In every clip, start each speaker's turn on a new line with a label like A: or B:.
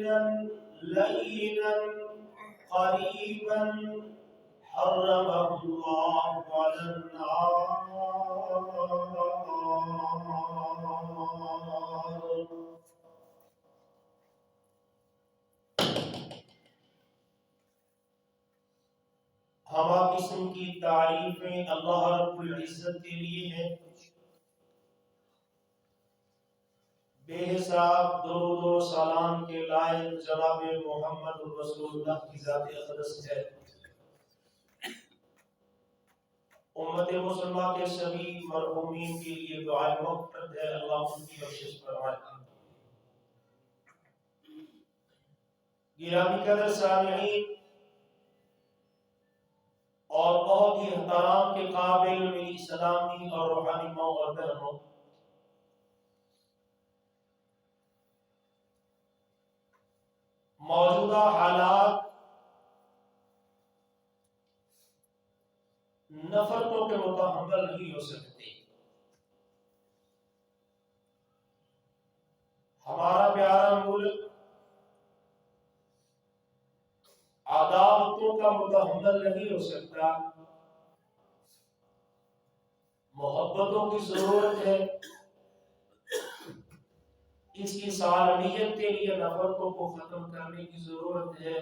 A: هينا لينا قريبا حرمه الله على النار. ہما قسم کی تعریفیں اللہ رب العزت کے لیے ہیں. بے حساب درود و سلام کے لائق جناب محمد رسول اللہ کی ذات اقدس ہے. امت مسلمہ کے سبھی مرحومین کے لیے دعائے مغفرت ہے. اللہ ان کی بخشش فرمائے. گرامی قدر سامعین اور بہت ہی احترام کے قابل میری اسلامی اور روحانی ماں اور بہنوں، موجودہ حالات نفرتوں کے متحمل نہیں ہو سکتے. ہمارا پیارا ملک عداوتوں کا متحمل نہیں ہو سکتا. محبتوں کی ضرورت ہے. اس کی سالمیت کے لیے نفرتوں کو ختم کرنے کی ضرورت ہے.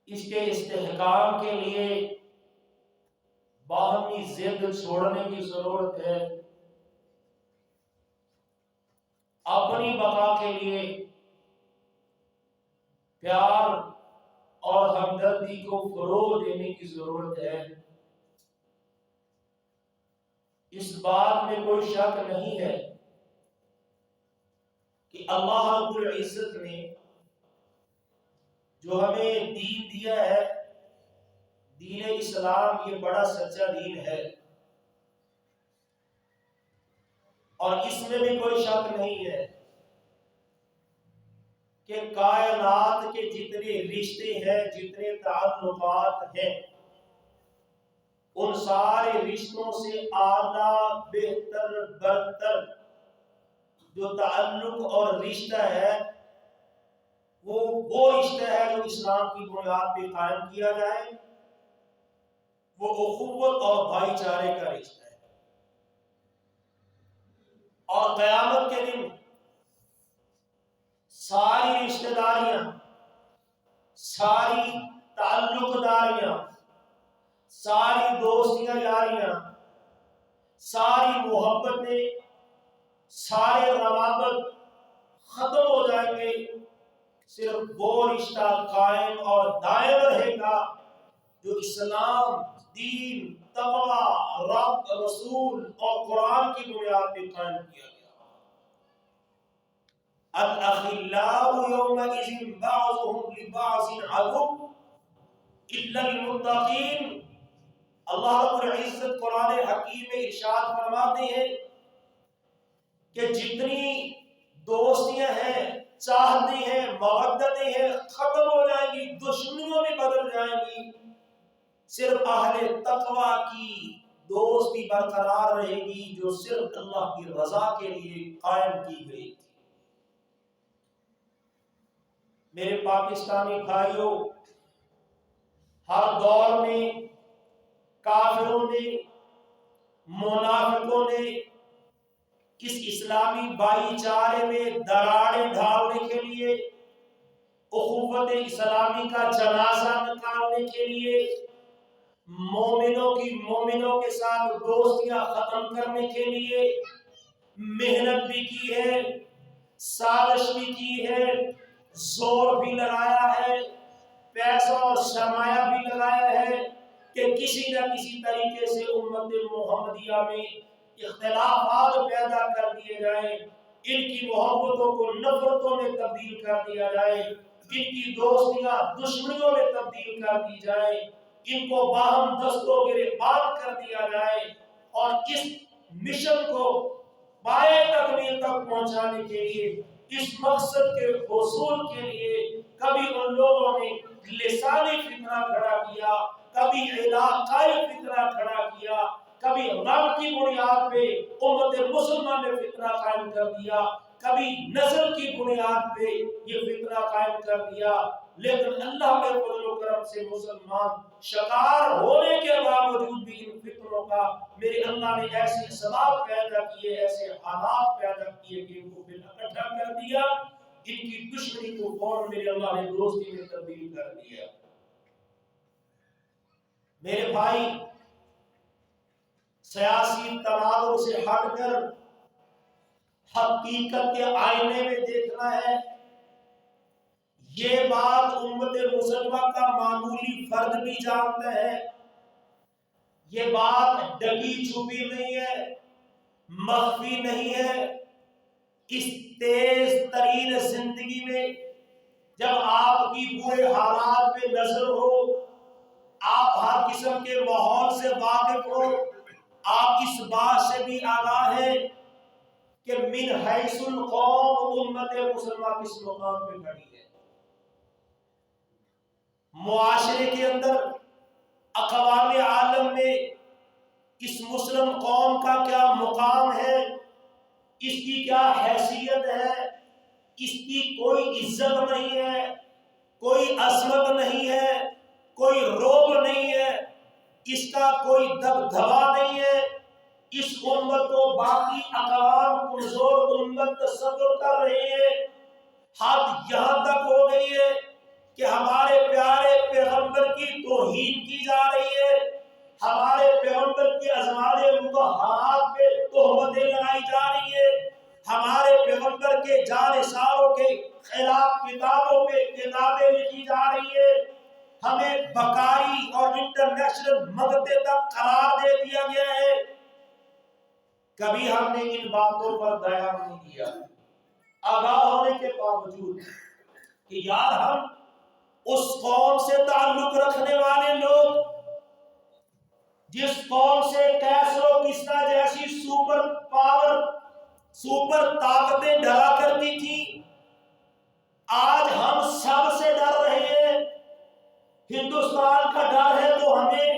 A: اس کے استحکام کے لیے باہمی ضد چھوڑنے کی ضرورت ہے. اپنی بقا کے لیے پیار اور ہمدردی کو فروغ دینے کی ضرورت ہے. اس بات میں کوئی شک نہیں ہے کہ اللہ رب العزت نے جو ہمیں دین دیا ہے، دین اسلام، یہ بڑا سچا دین ہے. اور اس میں بھی کوئی شک نہیں ہے کہ کائنات کے جتنے رشتے ہیں، جتنے تعلقات ہیں، ان سارے رشتوں سے اعلیٰ، بہتر، برتر جو تعلق اور رشتہ ہے وہ رشتہ ہے جو اسلام کی بنیاد پہ قائم کیا جائے. وہ اخوت اور بھائی چارے کا رشتہ ہے. اور قیامت کے دن ساری رشتہ داریاں، ساری تعلق داریاں، ساری دوستیاں یاریاں، ساری محبتیں، سارے روابط ختم ہو جائیں گے. صرف وہ رشتہ قائم اور دائم رہے گا جو اسلام، دین، تقوی، رب، رسول اور قرآن کی بنیاد پہ قائم کیا گیا. الاخلاء یومئذ بعضهم لبعض عدو الا المتقین. اللہ رب العزت قرآن حکیم میں ارشاد فرماتے ہیں کہ جتنی دوستیاں ہیں، چاہتے ہیں، مودتیں ہیں، ختم ہو جائیں گی، دشمنیوں میں بدل جائیں گی. صرف اہل تقوی کی دوستی برقرار رہے گی جو صرف اللہ کی رضا کے لیے قائم کی گئی تھی. میرے پاکستانی بھائیوں، ہر دور میں کافروں نے، منافقوں نے اس اسلامی بھائی چارے میں دراڑیں ڈالنے کے لیے، اخوت اسلامی کا جنازہ نکالنے کے لیے، مومنوں کی مومنوں کے ساتھ دوستیاں ختم کرنے کے لیے محنت بھی کی ہے، سازش بھی کی ہے، زور بھی لگایا ہے، پیسہ اور سرمایہ بھی لگایا ہے کہ کسی نہ کسی طریقے سے امت محمدیہ میں اختلافات پیدا کر دیے جائیں، ان کی محبتوں کو نفرتوں میں تبدیل کر دیا جائے، ان کی دوستیاں دشمنیوں میں تبدیل کر دی جائے، ان کو باہم دستوں گریبان کر دیا جائے. اور اس مشن کو پائے تکمیل تک پہنچانے کے لیے، اس مقصد کے حصول کے لیے کبھی ان لوگوں نے لسانی فتنہ کھڑا کیا، کبھی علاقائی فتنہ کھڑا کیا، کبھی رب کی بنیاد پہ امت مسلمان نے فتنہ قائم کر دیا، کبھی نسل کی بنیاد پہ یہ فتنہ قائم کر دیا، لیکن اللہ کے فضل و کرم سے مسلمان شکار ہونے کے باوجود بھی ان فتنوں کا میرے اللہ نے ایسے اسباب پیدا کیے، ایسے حالات پیدا کیے کہ ان کو پھر اکٹھا کر دیا، ان کی دشمنی کو فوراً میرے اللہ نے دوستی میں تبدیل کر دیا۔ میرے بھائی، سیاسی تنازع سے ہٹ کر حقیقت کے آئینے میں دیکھنا ہے۔ یہ بات امت مسلمہ کا معمولی فرد بھی جانتا ہے، یہ بات ڈگی چھپی نہیں ہے، مخفی نہیں ہے۔ اس تیز ترین زندگی میں جب آپ کی برے حالات پہ نظر ہو، آپ ہر قسم کے ماحول سے واقف ہو، آپ اس بات سے بھی آگاہ ہیں کہ من حیث القوم امت مسلمہ کس مقام پہ کھڑی ہے، معاشرے کے اندر، اقوام عالم میں اس مسلم قوم کا کیا مقام ہے، اس کی کیا حیثیت ہے۔ اس کی کوئی عزت نہیں ہے، کوئی عظمت نہیں ہے، کوئی رعب نہیں ہے، اس کا کوئی دبدبا نہیں ہے۔ اس امت کو باقی اقوام کمزور امت تصور کر رہی ہے۔ حد یہاں تک ہو گئی ہے کہ ہمارے پیارے پیغمبر کی توہین کی جا رہی ہے، ہمارے پیغمبر کی ازواج مطہرات پہ تہمتیں لگائی جا رہی ہے، ہمارے پیغمبر کے جانثاروں کے خلاف کتابوں پہ کتابیں لکھی جا رہی ہے، ہمیں بکاری اور انٹرنیشنل مغتے تک قرار دے دیا گیا ہے۔ کبھی ہم نے ان باتوں پر دیا نہیں کیا، آگاہ ہونے کے باوجود کہ یار ہم اس قوم سے تعلق رکھنے والے لوگ جس قوم سے کیسر و کسریٰ جیسی سپر پاور، سپر طاقتیں ڈرا کرتی تھی، آج ہم سب سے ڈر رہے ہیں۔ ہندوستان کا ڈر ہے تو ہمیں،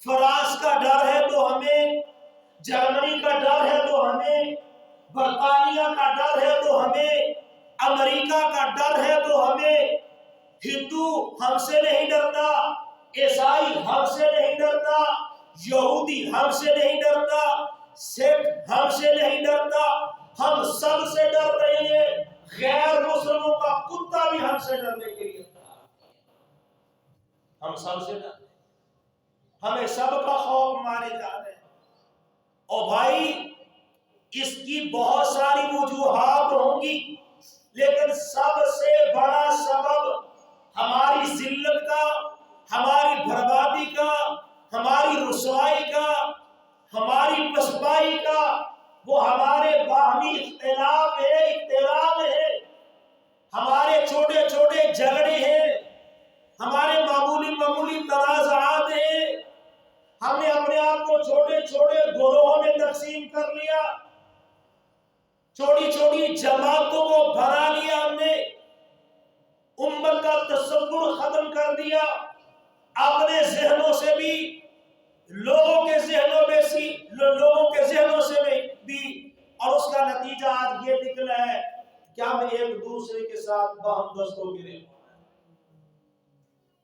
A: فرانس کا ڈر ہے تو ہمیں، جرمنی کا ڈر ہے تو ہمیں، برطانیہ کا ڈر ہے تو ہمیں، امریکہ کا ڈر ہے تو ہمیں۔ ہندو ہم سے نہیں ڈرتا، عیسائی ہم سے نہیں ڈرتا، یہودی ہم سے نہیں ڈرتا، سکھ ہم سے نہیں ڈرتا، ہم سب سے ڈر رہے ہیں۔ غیر مسلموں کا کتا بھی ہم سے ڈرنے کے لیے ہم سب سے ڈرتے ہیں، ہمیں سب کا خوف مانے جا رہے ہیں۔ اور بھائی اس کی بہت ساری وجوہات ہوں گی، لیکن سب سے بڑا سبب ہماری ذلت کا، ہماری بربادی کا، ہماری رسوائی کا، ہماری پسپائی کا وہ ہمارے باہمی اختلاف ہے، اختلاف ہے، ہمارے چھوٹے چھوٹے جھگڑے ہیں، ہمارے معمولی تنازعات ہیں۔ ہم نے اپنے آپ کو چھوٹے چھوٹے گروہوں میں تقسیم کر لیا، چھوٹی چھوٹی جماعتوں کو بنا لیا، ہم نے امت کا تصور ختم کر دیا، اپنے ذہنوں سے بھی، لوگوں کے ذہنوں سے بھی، اور اس کا نتیجہ آج یہ نکلا ہے کہ ہم ایک دوسرے کے ساتھ باہم دست ہو گئے،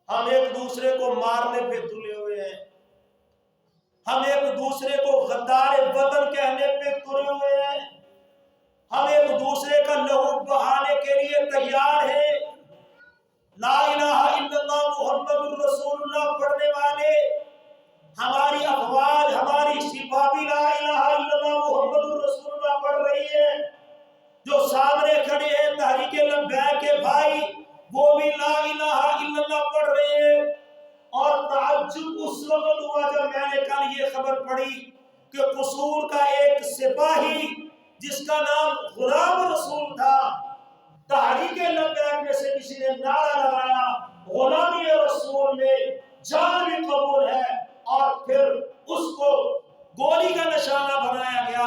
A: ہم ایک دوسرے کو مارنے پہ تلے ہوئے ہیں، ہم ایک دوسرے کو غدار وطن کہنے پہ تلے ہوئے ہیں، ہم ایک دوسرے کا لہو بہانے کے لیے تیار ہیں۔ لا الہ الا اللہ محمد رسول اللہ پڑھنے والے، ہماری افواج، ہماری سپاہ بھی لا الہ الا اللہ محمد رسول اللہ پڑھ رہی ہے، جو سامنے کھڑے ہیں تحریک لبیک کے بھائی وہ بھی لا الہ الا اللہ پڑھ رہے ہیں۔ اور تعجب اس وقت ہوا جب میں نے کل یہ خبر پڑھی کہ قصور کا ایک سپاہی جس کا نام غلام رسول تھا، تحریک لبیک میں سے کسی نے نعرہ لگایا غلامی رسول میں جان بھی قبول ہے، اور پھر اس کو گولی کا نشانہ بنایا گیا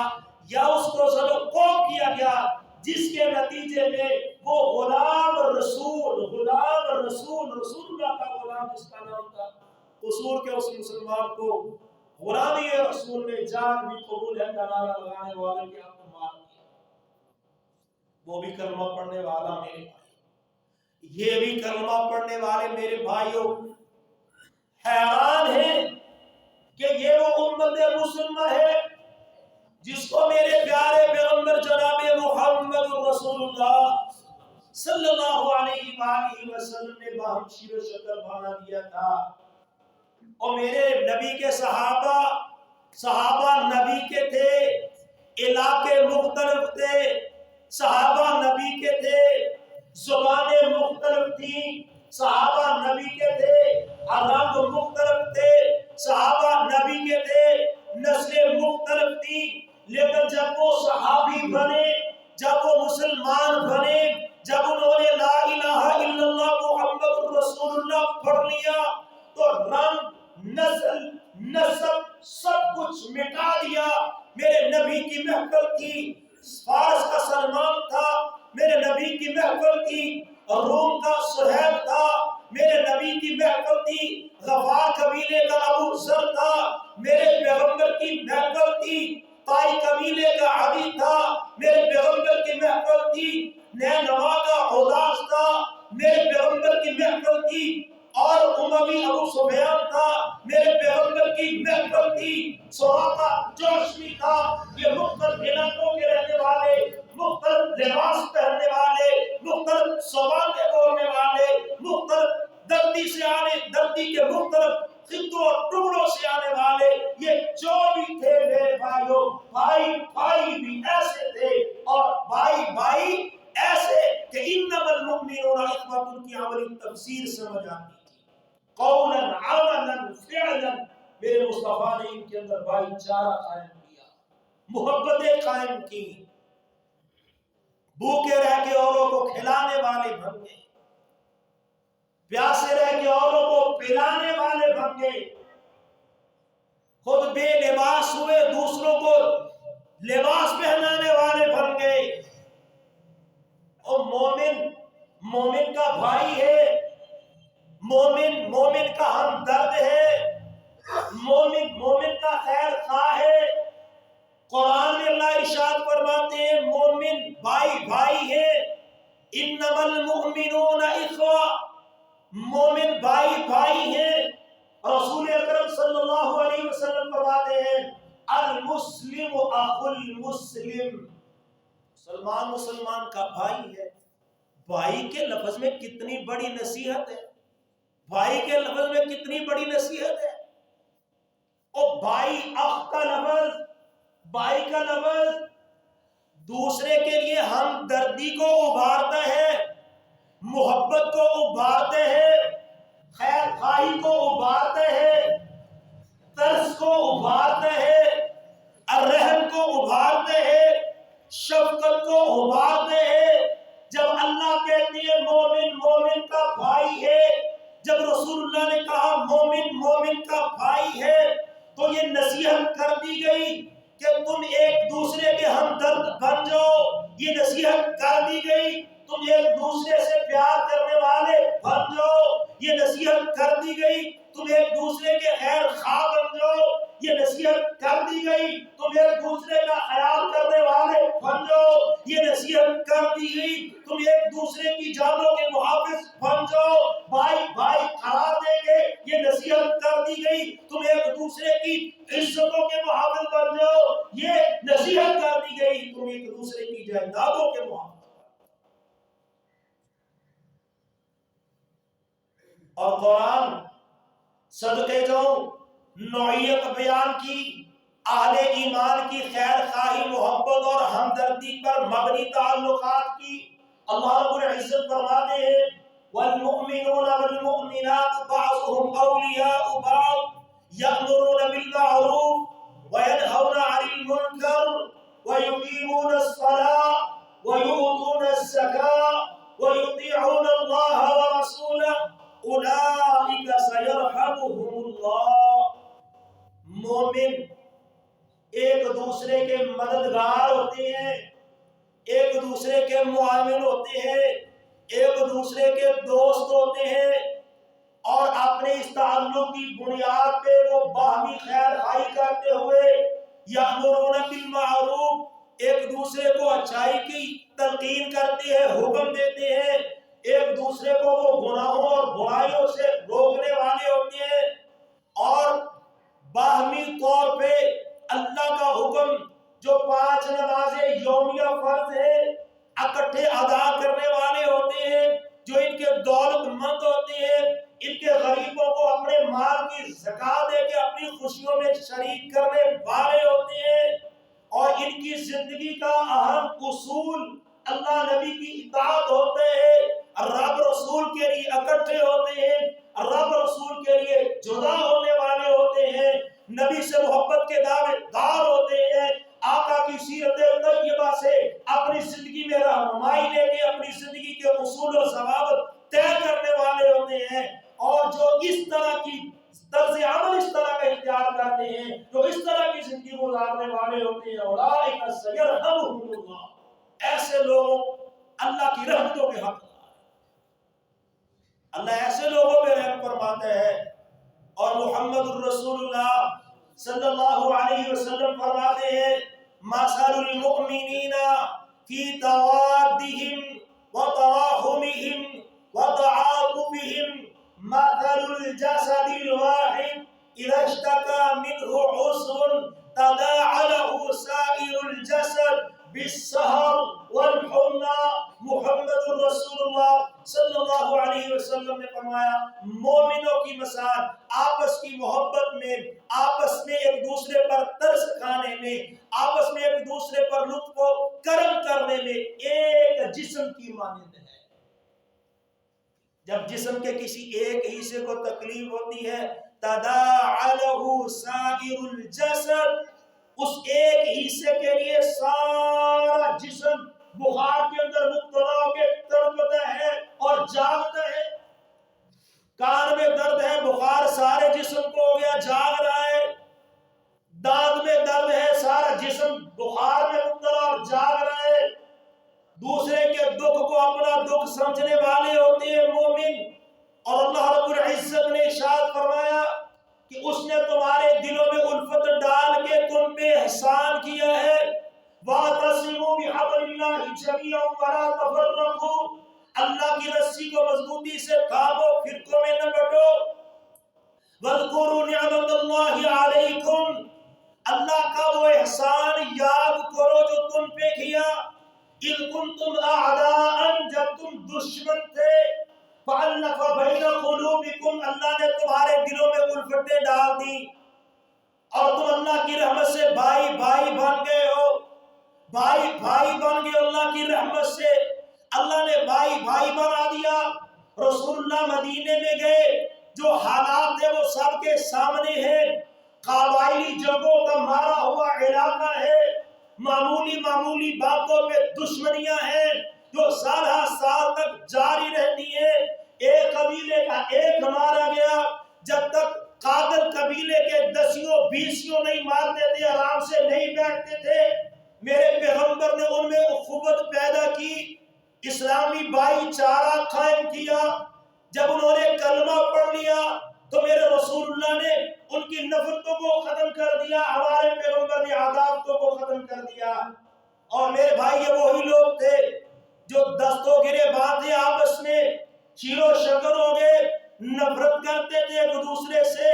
A: یا اس کو زدوکوب کیا گیا، جس کے نتیجے میں وہ غلام رسول رسول اللہ کا غلام جس کا نام تھا، قصور کے اس مسلمان کو غلامی رسول میں جان بھی قبول ہے کا نعرہ لگانے والے کے آپ کو مار دیا۔ وہ بھی کلمہ پڑھنے والا میرے بھائی، یہ بھی کلمہ پڑھنے والے میرے بھائیوں حیران ہیں کہ یہ وہ امت مسلمہ ہے جس کو میرے پیارے پیغمبر جناب محمد رسول اللہ صلی اللہ علیہ وآلہ وسلم نے باہم شیر و شکر بنا دیا تھا۔ اور میرے نبی کے صحابہ نبی کے تھے، علاقے مختلف تھے، صحابہ نبی کے تھے، زبانیں مختلف تھیں، صحابہ نبی کے تھے، رنگ مختلف تھے، صحابہ نبی کے تھے، نسلیں مختلف تھیں، لیکن جب وہ صحابی بنے، جب وہ مسلمان بنے، جب انہوں نے لا الہ الا اللہ محمد رسول اللہ پڑھ لیا تو رنگ، نسل، نسب سب کچھ مٹا دیا۔ میرے نبی کی محفل تھی، فارس کا سلمان تھا، میرے نبی کی محفل تھی، روم کا سہیب تھا، میرے نبی کی محفل تھی، غفار قبیلے کا ابو ذر تھا، میرے پیغمبر کی محفل تھی، طائی قبیلے کا عدی تھا، میرے پیغمبر کی محفل تھی، نینوا کا عداس تھا، میرے پیغمبر کی محفل تھی، اور اموی ابو سفیان تھا، میرے پیغمبر کی محفل تھی، سراقہ جوشمی تھا۔ یہ مختلف علاقوں کے رہنے والے، مختلف لباس پہننے والے، مختلف زبانیں بولنے والے، مختلف دردی کے مختلف خطوں اور ٹکڑوں سے آنے والے، یہ جو بھی تھے میرے بھائیوں، بھائی بھی ایسے تھے اور بھائی ایسے کہ انما المؤمنون اخوۃ، ان کی عملی تفسیر سمجھ آتی تھی، قولا عملا فعلا۔ میرے مصطفیٰ نے ان کے اندر بھائی چارہ قائم کیا، محبتیں قائم کی، بھوکے رہ کے اوروں کو کھلانے والے بن گئے، پیاسے رہ کے اوروں کو پلانے والے بن گئے، خود بے لباس ہوئے دوسروں کو لباس پہنانے والے بن گئے۔ اور مومن کا بھائی ہے، مومن کا ہمدرد ہے، مومن کا خیر خواہ ہے۔ قرآن میں اللہ ارشاد فرماتے ہیں مومن بھائی ہے، انما المؤمنون اخوہ، مومن بھائی ہے۔ رسول اکرم صلی اللہ علیہ وسلم فرماتے ہیں المسلم اخو المسلم، مسلمان کا بھائی ہے۔ بھائی کے لفظ میں کتنی بڑی نصیحت ہے، بھائی کے لفظ میں کتنی بڑی نصیحت ہے۔ اور بھائی، اخ کا لفظ، بھائی کا لفظ دوسرے کے لیے ہمدردی کو ابھارتا ہے، محبت کو ابھارتے ہیں، خیر خواہی کو ابھارتے ہیں، ترس کو ابھارتے ہیں، الرحم کو ابھارتے ہیں، شفقت کو ابھارتے ہیں۔ جب اللہ کہتے ہیں مومن کا بھائی ہے، جب رسول اللہ نے کہا مومن کا بھائی ہے، تو یہ نصیحت کر دی گئی کہ تم ایک دوسرے کے ہمدرد بن جاؤ، یہ نصیحت کر دی گئی تم ایک دوسرے سے پیار کرنے والے بن جاؤ، یہ نصیحت کر دی گئی تم ایک دوسرے کے خیر خواہ بن جاؤ، یہ نصیحت کر دی گئی تم ایک دوسرے کا خیال کرنے والے بن جاؤ، یہ نصیحت کر دی گئی تم ایک دوسرے کی جانوں کے محافظ بن جاؤ، بھائی قرار دیں گے، یہ نصیحت کر دی گئی تم ایک دوسرے کی عزتوں کے محافظ بن جاؤ، یہ نصیحت کر دی گئی تم ایک دوسرے کی جائیدادوں کے محافظ۔ اور قرآن صدقے جو نوعیت بیان کی، اہل ایمان کی خیر خواہی، محبت اور ہمدردی پر مبنی تعلقات کی، اللہ رب العزت فرماتے ہیں والمؤمنون والمؤمنات بعضهم اولیاء بعض یأمرون بالمعروف وینہون عن المنکر ویقیمون الصلاة ویؤتون الزکاة ویطیعون اللہ ورسولہ اولئک سیرحمهم اللہ۔ مومن ایک دوسرے کے مددگار ہوتے ہیں، ایک دوسرے کے معاون ہوتے ہیں، ایک دوسرے کے دوست ہوتے ہیں، اور اپنے اس تعلق کی بنیاد پہ وہ باہمی خیر خواہی کرتے ہوئے یأمرون بالمعروف، ایک دوسرے کو اچھائی کی تلقین کرتے ہیں، حکم دیتے ہیں، ایک دوسرے کو وہ گناہوں اور برائیوں سے روکنے والے ہوتے ہیں، اور باہمی طور پہ اللہ کا حکم جو 5 نمازیں یومیہ فرض ہے اکٹھے ادا کرنے والے ہوتے ہیں، جو ان کے دولت مند ہوتے ہیں، ان کے غریبوں کو اپنے مال کی زکات دے کے اپنی خوشیوں میں شریک کرنے والے ہوتے ہیں، اور ان کی زندگی کا اہم اصول اللہ نبی کی اطاعت ہوتے ہیں، رب رسول کے لیے اکٹھے ہوتے ہیں، رب رسول کے لیے جدا ہونے والے ہوتے ہیں، نبی سے محبت کے دعوے دار ہوتے ہیں، آقا کی سیرت طیبہ سے اپنی زندگی میں رہنمائی لے کے اپنی زندگی کے اصول و ضوابط طے کرنے والے ہوتے ہیں، اور جو اس طرح کی طرز عمل اس طرح کا اختیار کرتے ہیں، جو اس طرح کی زندگی گزارنے والے ہوتے ہیں، اولئک سیرحمهم اللہ، ایسے لوگوں اللہ کی رحمتوں کے حقدار ہیں، اللہ ایسے لوگوں پہ رحم فرماتا ہے۔ اور محمد الرسول اللہ صلی اللہ علیہ وسلم فرماتے ہیں مثل المؤمنین فی توادہم وتراحمہم وتعاطفہم مثل الجسد الواحد اذا اشتكى منه عضو تداعى له سائر الجسد بالسہر والحمى۔ محمد الرسول اللہ صلی اللہ علیہ وسلم نے فرمایا مومنوں کی مثال آپس کی محبت میں، آپس میں ایک دوسرے پر ترس کھانے میں، آپس میں ایک دوسرے پر لطف و کرم کرنے میں ایک جسم کی مانند ہے۔ جب جسم کے کسی ایک حصے کو تکلیف ہوتی ہے تداعى له سائر الجسد، اس ایک حصے کے لیے سارا جسم بخار کے اندر مبتلا ہو کے تڑپتا ہے اور جاگتا ہے۔ کان میں درد ہے، بخار سارے جسم کو ہو گیا، جاگ رہا ہے، دانت میں درد ہے، سارا جسم بخار میں مبتلا اور جاگ رہا ہے۔ دوسرے کے دکھ کو اپنا دکھ سمجھنے والے ہوتے ہیں مومن، اور اللہ رب العزت نے ارشاد فرمایا کہ اس نے تمہارے دلوں میں الفت ڈال کے تم پہ احسان کیا ہے۔ وَاعْتَصِمُوا بِحَبْلِ اللَّهِ جَمِيعًا وَلَا تَفَرَّقُوا، اللہ کی رسی کو مضبوطی سے تھامو، فرقوں میں نہ بٹو۔ وَاذْكُرُوا نِعْمَتَ اللَّهِ عَلَيْكُمْ، اللہ کا وہ احسان یاد کرو جو تم پہ کیا۔ اِذْ كُنْتُمْ أَعْدَاءً، جب تم دشمن تھے، فَأَلَّفَ بَيْنَ قُلُوبِكُمْ، اللہ نے تمہارے دلوں میں الفتیں ڈال دی، اور تم اللہ کی رحمت سے بھائی بھائی بن گئے ہو، بھائی بھائی بن گئے اللہ کی رحمت سے، اللہ نے بھائی بھائی بنا دیا۔ رسول اللہ مدینے میں گئے، جو حالات تھے وہ سب کے سامنے ہیں، قبائلی جنگوں کا مارا ہوا علاقہ ہے، معمولی معمولی باتوں پہ دشمنیاں ہیں جو سالہ سال تک جاری رہتی ہیں۔ ایک قبیلے کا ایک مارا گیا، جب تک قاتل قبیلے کے 10 نہیں مارتے تھے، آرام سے نہیں بیٹھتے تھے۔ میرے پیغمبر نے ان میں اخوت پیدا کی، اسلامی بھائی چارہ قائم کیا۔ جب انہوں نے کلمہ پڑھ لیا تو میرے رسول اللہ نے ان کی نفرتوں کو ختم کر دیا، ہمارے پیغمبر نے عداوتوں کو ختم کر دیا۔ اور میرے بھائی یہ وہی لوگ تھے جو دستوں گرے باندھے آپس میں چیر و شکر ہو گئے، نفرت کرتے تھے ایک دوسرے سے،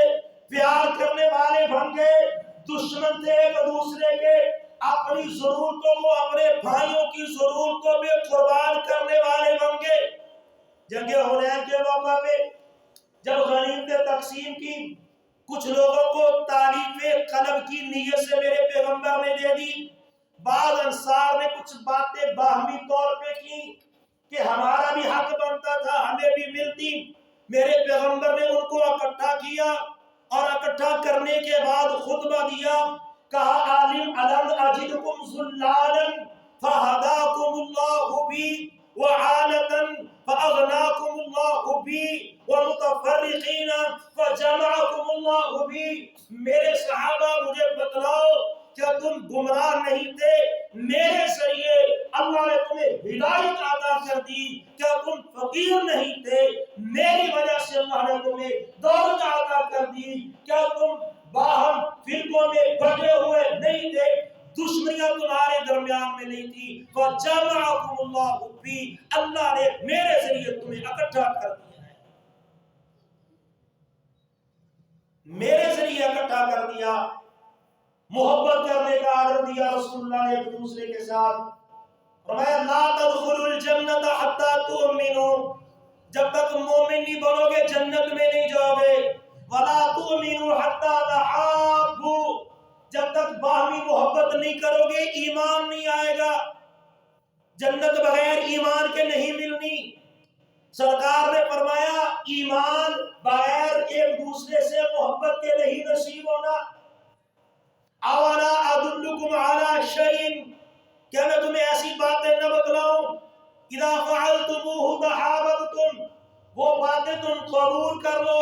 A: پیار کرنے والے بن گئے، دشمن تھے ایک دوسرے کے، اپنی ضرورتوں کو اپنے بھائیوں کی ضرورتوں پہ قربان کرنے والے بن گئے۔ جنگ حنین کے موقع پہ جب غنیمتیں تقسیم کی، کچھ لوگوں کو تعریف قلب کی نیت سے میرے پیغمبر نے دے دی، بعض انصار نے کچھ باتیں باہمی طور پہ کی کہ ہمارا بھی حق بنتا تھا، ہمیں بھی ملتی۔ میرے پیغمبر نے ان کو اکٹھا کیا، اور اکٹھا کرنے کے بعد خطبہ دیا، کہا عالم الم اجدکم ذلالا فہداکم اللہ بی، وعالتا فاغناکم اللہ بی، ومتفرقین فجمعکم اللہ بی۔ میرے صحابہ مجھے بتلاؤ، کیا تم گمراہ نہیں تھے؟ میرے ذریعے اللہ نے تمہیں ہدایت عطا کر دی۔ کیا تم فقیر نہیں تھے؟ میری وجہ سے اللہ نے تمہیں دولت عطا کر دی۔ کیا تم باہم فرقوں میں بٹے ہوئے نہیں تھے؟ دشمنیاں تمہارے درمیان میں نہیں تھی، وَجَمَعَكُمُ اللَّهُ بِي، اللہ نے میرے ذریعے تمہیں اکٹھا کر دیا ہے، میرے ذریعے اکٹھا کر دیا۔ محبت کرنے کا آرڈر دیا رسول اللہ نے ایک دوسرے کے ساتھ، فرمایا لا تدخلوا الجنت حتی تؤمنوا، جب تک مومن نہیں بنو گے جنت میں نہیں جاؤ گے، ولا تؤمنوا حتی تحابوا، جب تک باہمی محبت نہیں کرو گے ایمان نہیں آئے گا۔ جنت بغیر ایمان کے نہیں ملنی۔ سرکار نے فرمایا ایمان بغیر ایک دوسرے سے محبت کے نہیں نصیب ہونا۔ اولا ادلکم علی شیء، کیا میں تمہیں ایسی باتیں نہ بتلاؤں اذا فعلتموہ تحاببتم، وہ باتیں تم قبول کر لو،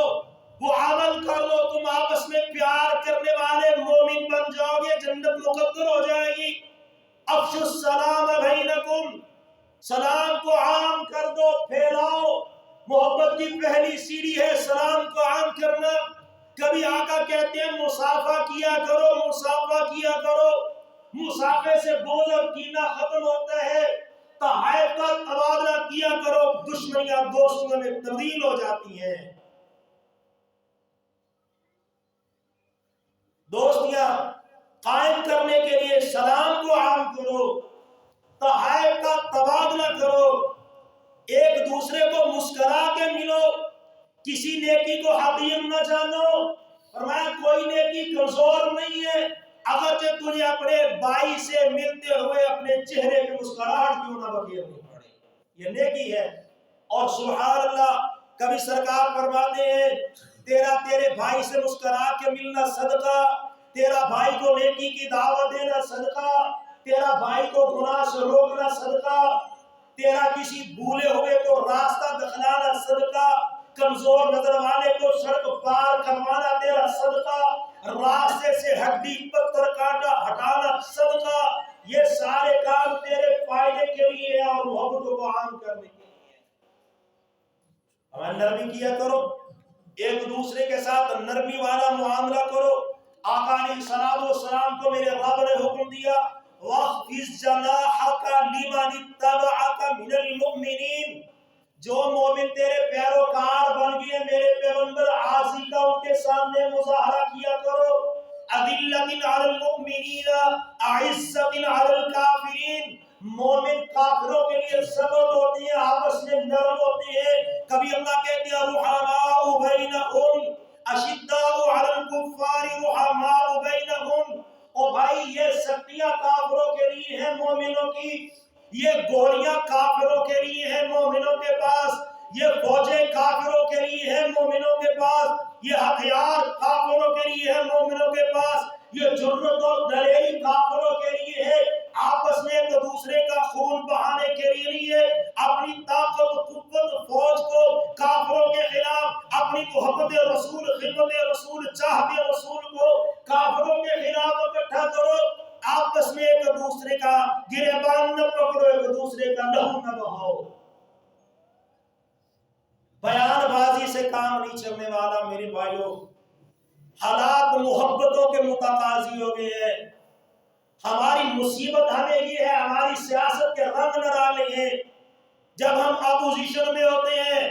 A: وہ عمل کر لو، تم آپس میں پیار کرنے والے مومن بن جاؤ گے، جنت مقدر ہو جائے گی۔ افشوا السلام بینکم، سلام کو عام کر دو، پھیلاؤ۔ محبت کی پہلی سیڑھی ہے سلام کو عام کرنا۔ کبھی آقا کہتے ہیں مصافحہ کیا کرو، مصافحہ کیا کرو، مصافحے سے بغض اور کینہ ختم ہوتا ہے۔ تحائف کا تبادلہ کیا کرو، دشمنیاں دوستیوں میں تبدیل ہو جاتی ہیں۔ دوستیاں قائم کرنے کے لیے سلام کو عام کرو، تحائف کا تبادلہ کرو، ایک دوسرے کو مسکرا کے ملو، کسی نیکی کو حقیر نہ جانو۔ فرمایا کوئی نیکی کمزور نہیں ہے، اگرچہ تجھے اپنے بھائی سے ملتے ہوئے اپنے چہرے پہ مسکراہٹ کیوں نہ بکھیرنی پڑے، یہ نیکی ہے۔ اور سبحان اللہ، کبھی سرکار فرماتے ہیں تیرے بھائی سے مسکرا کے ملنا صدقہ، تیرا بھائی کو نیکی کی دعوت دینا صدقہ، تیرا بھائی کو گناہ سے روکنا صدقہ، تیرا کسی بھولے ہوئے کو راستہ دکھلانا صدقہ، کمزور نظر والے کو سڑک پار کروانا تیرا صدقہ، راستے سے ہڈی پتھر کانٹا ہٹانا صدقہ۔ یہ سارے کام تیرے فائدے کے لیے ہے اور محبتوں کو عام کرنے کے لیے۔ ہمیں نرمی کیا کرو، ایک دوسرے کے ساتھ نرمی والا معاملہ کرو۔ آقا علیہ السلام کو میرے رب نے حکم دیا وَاخْفِضْ جَنَاحَكَ لِمَنِ اتَّبَعَكَ مِنَ الْمُؤْمِنِينَ، جو مومن تیرے پیروکار بن گئے میرے پیغمبر، عاجزی کا ان کے سامنے مظاہرہ کیا کرو۔ أَذِلَّةٍ عَلَى الْمُؤْمِنِينَ أَعِزَّةٍ عَلَى الْكَافِرِينَ، مومن کافروں کے لیے سخت ہوتے ہیں، آپس میں نرم ہوتے ہیں۔ کبھی اللہ کہتے ہیں رُحَمَاءُ بَيْنَهُمْ أَشِدَّاءُ عَلَى الْكُفَّارِ رُحَمَاءُ بَيْنَهُمْ۔ او بھائی یہ سختیاں کافروں کے لیے ہیں مومنوں کی، یہ گولیاں کافروں کے لیے ہیں مومنوں کے پاس، یہ فوجیں کافروں کے لیے ہیں مومنوں کے پاس، یہ ہتھیار کافروں کے لیے ہیں مومنوں کے پاس، یہ جرت اور دلیری کافروں کے لیے ہے۔ آپس میں ایک دوسرے کا خون بہانے کے لیے اپنی طاقت قوت فوج کو کافروں کے خلاف، اپنی محبت رسول، خدمت رسول، چاہت رسول کو کافروں کے خلاف اکٹھا کرو۔ آپس میں ایک دوسرے کا گریبان نہ پکڑو، ایک دوسرے کا لہو نہ بہاؤ۔ بیان بازی سے کام نہیں چلنے والا میرے بھائیوں، حالات محبتوں کے متقاضی ہو گئے ہیں۔ ہماری مصیبت ہمیں یہ ہے ہماری سیاست کے رنگ نہ ڈالے ہیں۔ جب ہم اپوزیشن میں ہوتے ہیں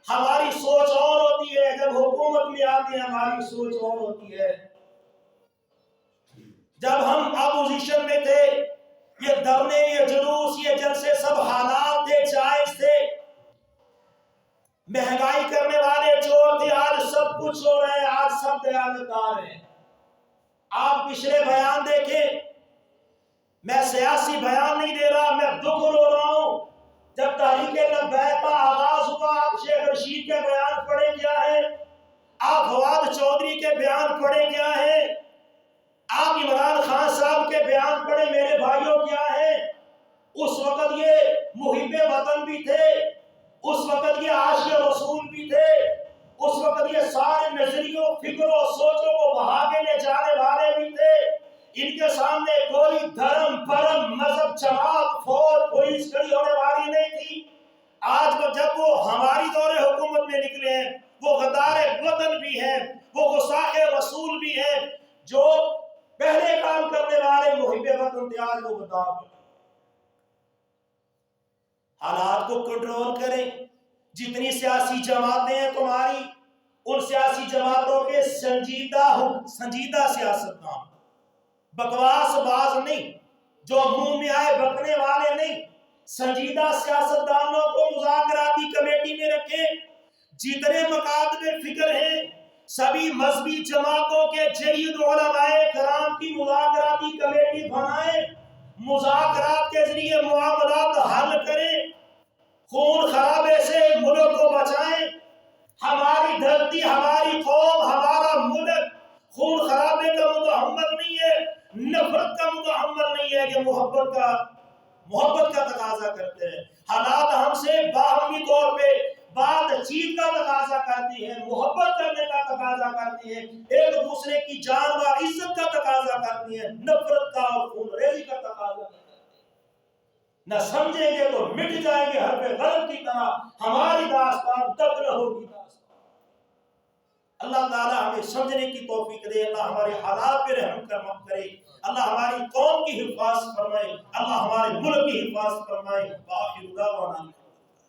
A: ہماری سوچ اور ہوتی ہے، جب حکومت میں آتے ہیں ہماری سوچ اور ہوتی ہے۔ جب ہم اپوزیشن میں تھے یہ دھرنے، یہ جلوس، یہ جلسے سب حالات تھے، جائز تھے، مہنگائی کرنے والے چور تھے، آج سب کچھ ہو رہا ہے، آج سب دیانتدار ہیں۔ آپ پچھلے بیان دیکھیں، میں سیاسی بیان نہیں دے رہا، میں دکھ رو رہا ہوں۔ جب تحریک لبیک کا آغاز ہوا آپ شیخ رشید کے بیان پڑھے کیا ہے، آپ فواد چودھری کے بیان پڑھے کیا ہے، آپ عمران خان صاحب کے بیان پڑھے میرے بھائیوں کیا ہے۔ اس وقت یہ محب وطن بھی تھے، اس وقت یہ عاشق رسول بھی تھے، اس وقت یہ سارے نظریوں، فکروں، سوچوں کو بہا کے لے جانے والے بھی تھے۔ ان کے سامنے کوئی دھرم، برم، مذہب، جماعت، فوج، پولیس کھڑی ہونے والی نہیں تھی۔ آج جب وہ ہماری دور حکومت میں نکلے ہیں، وہ غدار وطن بھی ہیں، وہ غصاق رسول بھی ہیں، جو پہلے کا کام کرنے والے محب وطن تیار کو بتا دیں، حالات کو کنٹرول کریں. جتنی سیاسی جماعتیں ہیں تمہاری، ان سیاسی جماعتوں کے سنجیدہ سیاستدان، بکواس باز نہیں، جو منہ میں آئے بکنے والے نہیں، سنجیدہ سیاستدانوں کو مذاکراتی کمیٹی میں رکھیں. جتنے مقاصد فکر ہیں سبھی مذہبی جماعتوں کے جید علماء کرام کی مذاکراتی کمیٹی بنائیں، مذاکرات کے ذریعے معاملات حل کریں، خون خرابے سے ملک کو بچائیں. ہماری دھرتی، ہماری قوم، ہمارا ملک خون خرابے کا متحمل نہیں ہے، نفرت کا متحمل نہیں ہے، کہ محبت کا تقاضا کرتے ہیں. حالات ہم سے باہمی طور پہ بات چیت کا تقاضا کرتی ہے، محبت کرنے کا تقاضا کرتی ہے، ایک دوسرے کی جان و عزت کا تقاضا کرتی ہے، نفرت کا اور خون ریزی کا تقاضا کرتی ہے. نہ سمجھیں گے تو مٹ جائیں گے ہر پہ غلط کی طرح، ہماری داستان تک نہ ہوگی داستان. اللہ تعالیٰ ہمیں سمجھنے کی توفیق دے. اللہ ہمارے حالات پہ رحم کرے. اللہ ہماری قوم کی حفاظت فرمائے. اللہ ہمارے ملک کی حفاظت فرمائے. باقی